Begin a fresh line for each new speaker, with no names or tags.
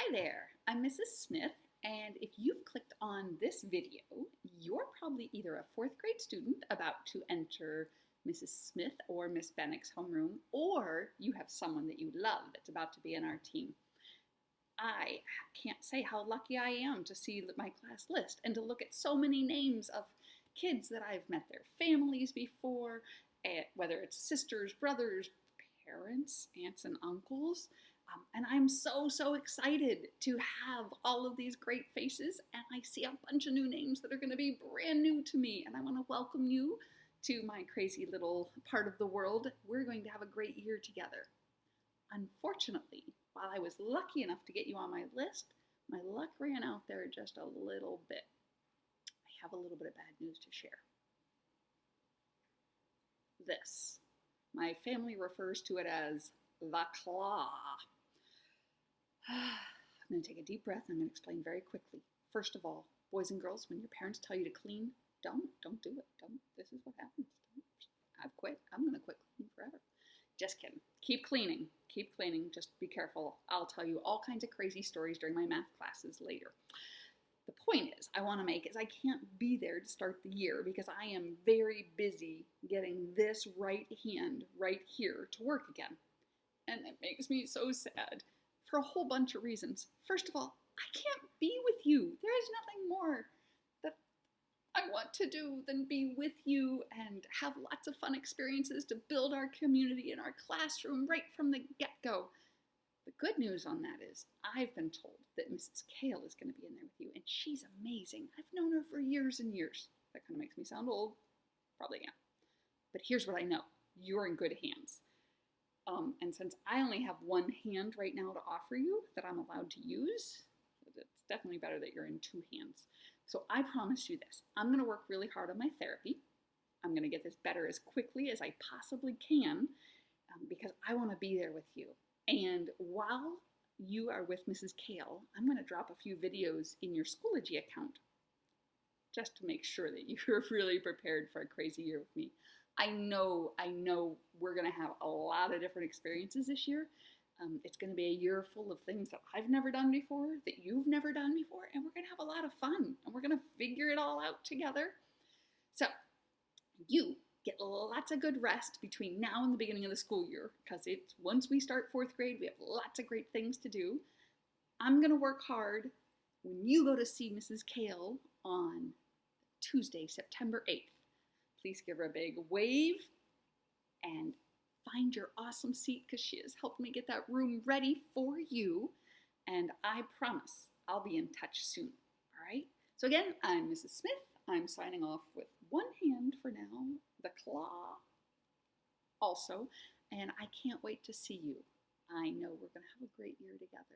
Hi there, I'm Mrs. Smith, and if you've clicked on this video, you're probably either a fourth grade student about to enter Mrs. Smith or Miss Bennick's homeroom, or you have someone that you love that's about to be in our team. I can't say how lucky I am to see my class list and to look at so many names of kids that I've met their families before, whether it's sisters, brothers, parents, aunts, and uncles. And I'm so excited to have all of these great faces, and I see a bunch of new names that are going to be brand new to me, and I want to welcome you to my crazy little part of the world. We're going to have a great year together. Unfortunately, while I was lucky enough to get you on my list, my luck ran out there just a little bit. I have a little bit of bad news to share. This. My family refers to it as the claw. I'm going to take a deep breath and I'm going to explain very quickly. First of all, boys and girls, when your parents tell you to clean, don't do it. Don't. This is what happens. I've quit. I'm going to quit cleaning forever. Just kidding. Keep cleaning. Keep cleaning. Just be careful. I'll tell you all kinds of crazy stories during my math classes later. The point is, I want to make is I can't be there to start the year because I am very busy getting this right hand right here to work again. And it makes me so sad for a whole bunch of reasons. First of all, I can't be with you. There is nothing more that I want to do than be with you and have lots of fun experiences to build our community in our classroom right from the get-go. The good news on that is I've been told that Mrs. Kale is going to be in there with you, and she's amazing. I've known her for years and years. That kind of makes me sound old. Probably am. But here's what I know. You're in good hands. And since I only have one hand right now to offer you that I'm allowed to use, it's definitely better that you're in two hands. So I promise you this. I'm going to work really hard on my therapy. I'm going to get this better as quickly as I possibly can because I want to be there with you. And while you are with Mrs. Kale, I'm going to drop a few videos in your Schoology account just to make sure that you're really prepared for a crazy year with me. I know we're going to have a lot of different experiences this year. It's going to be a year full of things that I've never done before, that you've never done before, and we're going to have a lot of fun, and we're going to figure it all out together. So you get lots of good rest between now and the beginning of the school year, because it's once we start fourth grade, we have lots of great things to do. I'm going to work hard when you go to see Mrs. Kale on Tuesday, September 8th. Please give her a big wave and find your awesome seat because she has helped me get that room ready for you. And I promise I'll be in touch soon. All right? So again, I'm Mrs. Smith. I'm signing off with one hand for now, the claw also. And I can't wait to see you. I know we're going to have a great year together.